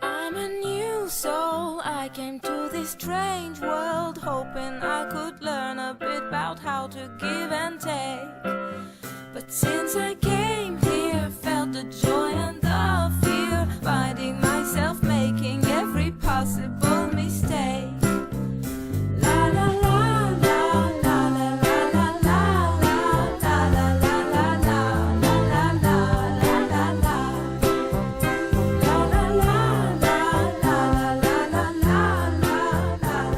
I'm a new soul, I came to this strange world hoping I could learn a bit about how to give and take. But since I came here, felt the joy and the fear, finding myself making every possible mistake. La la la la la la la la la la la la la la la la la.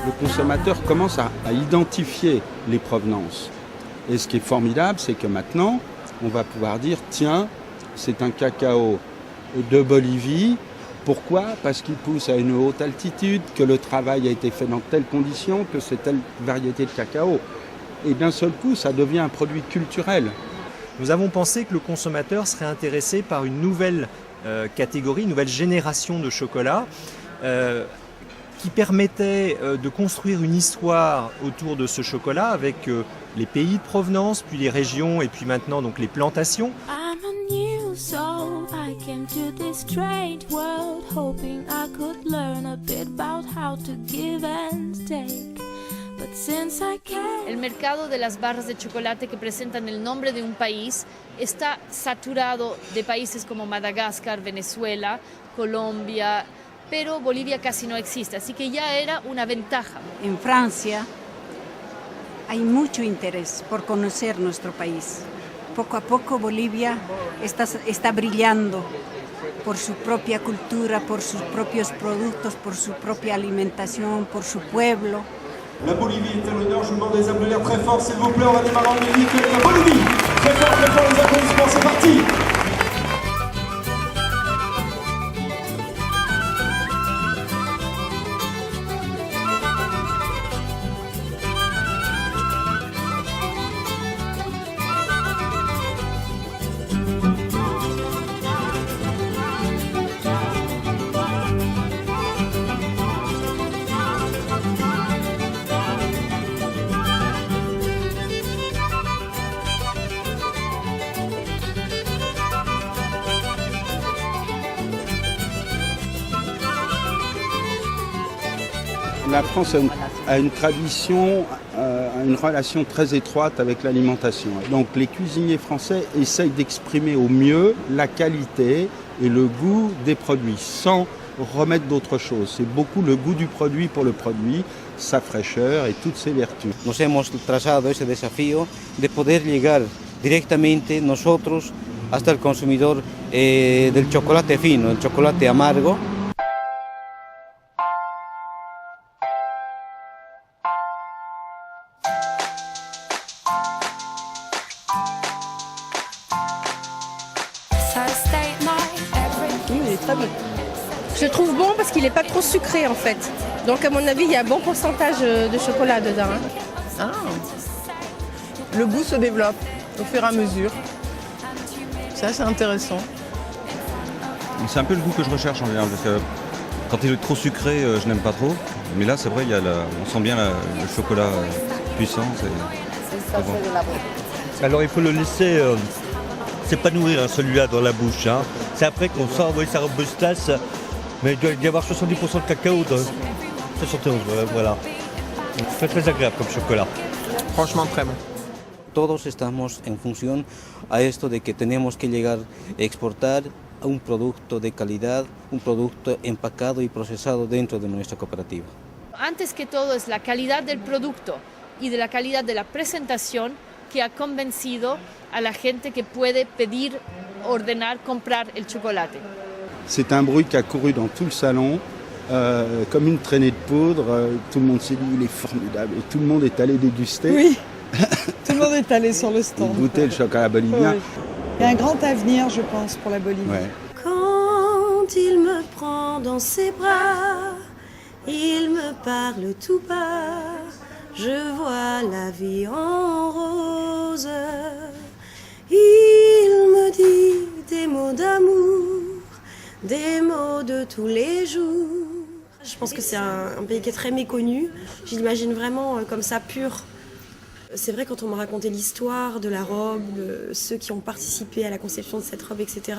Le consommateur commence à identifier les provenances. Et ce qui est formidable, c'est que maintenant, on va pouvoir dire, tiens, c'est un cacao de Bolivie. Pourquoi ? Parce qu'il pousse à une haute altitude, que le travail a été fait dans telles conditions, que c'est telle variété de cacao. Et d'un seul coup, ça devient un produit culturel. Nous avons pensé que le consommateur serait intéressé par une nouvelle catégorie, une nouvelle génération de chocolat qui permettait de construire une histoire autour de ce chocolat avec les pays de provenance, puis les régions et puis maintenant donc les plantations. I'm a new soul, I came to this strange world hoping I could learn a bit about how to give and take. But since I came... El mercado de las barras de chocolate que presentan el nombre de un país está saturado de países como Madagascar, Venezuela, Colombia, pero Bolivia casi no existe, así que ya era una ventaja. En Francia hay mucho interés por conocer nuestro país. Poco a poco Bolivia está brillando por su propia cultura, por sus propios productos, por su propia alimentación, por su pueblo. La Bolivie est à l'honneur, je vous demande des applaudissements très forts, s'il vous plaît, on va démarrer en musique avec la Bolivie. Très fort, les applaudissements, c'est parti. La France a une tradition, une relation très étroite avec l'alimentation. Donc les cuisiniers français essayent d'exprimer au mieux la qualité et le goût des produits, sans remettre d'autre chose. C'est beaucoup le goût du produit pour le produit, sa fraîcheur et toutes ses vertus. Nos hemos trazado ese desafío de poder llegar directamente nosotros hasta el consumidor del chocolate fino, el chocolate amargo. Oui, il est très bon. Je le trouve bon parce qu'il n'est pas trop sucré en fait. Donc à mon avis, il y a un bon pourcentage de chocolat dedans. Ah. Le goût se développe au fur et à mesure. Ça, c'est intéressant. C'est un peu le goût que je recherche en général, parce que quand il est trop sucré, je n'aime pas trop. Mais là, c'est vrai, on sent bien le chocolat puissant. C'est bon. Alors il faut le laisser s'épanouir celui-là dans la bouche. C'est après qu'on sent sa robustas, mais il doit y avoir 70% de cacao dans 71, voilà. C'est très agréable comme chocolat. Franchement très bon. Todos estamos en función a esto de que tenemos que llegar a exportar un producto de calidad, un producto empacado y procesado dentro de nuestra cooperativa. Antes que todo es la calidad del producto y de la calidad de la presentación que ha convencido a la gente que puede pedir, ordenar, comprar el chocolate. C'est un bruit qui a couru dans tout le salon, comme une traînée de poudre. Tout le monde s'est dit, il est formidable. Et tout le monde est allé déguster. Oui, tout le monde est allé sur le stand. Goûter le chocolat bolivien. Oui. Il y a un grand avenir, je pense, pour la Bolivie. Ouais. Quand il me prend dans ses bras, il me parle tout bas, je vois la vie en rose. Il me dit des mots d'amour, des mots de tous les jours. Je pense que c'est un pays qui est très méconnu. Je l'imagine vraiment comme ça, pur. C'est vrai, quand on m'a raconté l'histoire de la robe, de ceux qui ont participé à la conception de cette robe, etc.,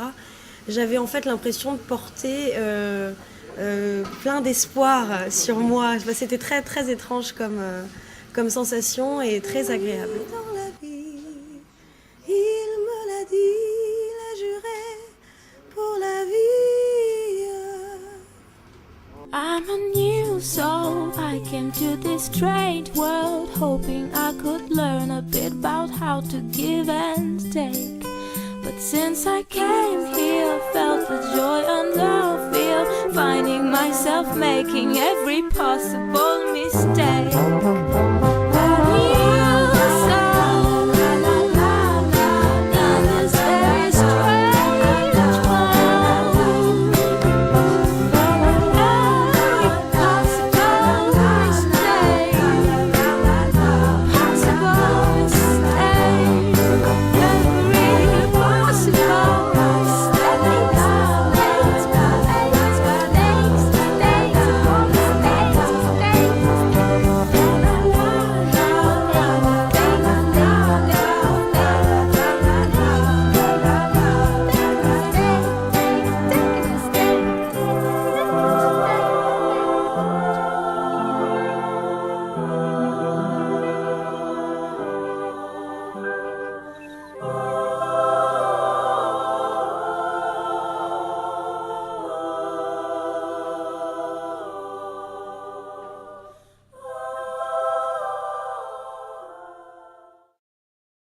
j'avais en fait l'impression de porter plein d'espoir sur moi. C'était très, très étrange comme sensation et très agréable. Dans la vie, il me l'a dit, l'a juré pour la vie. I'm a new soul, I came to this strange world hoping I could learn a bit about how to give and take. But since I came here, felt the joy and love feel, finding myself making every possible mistake.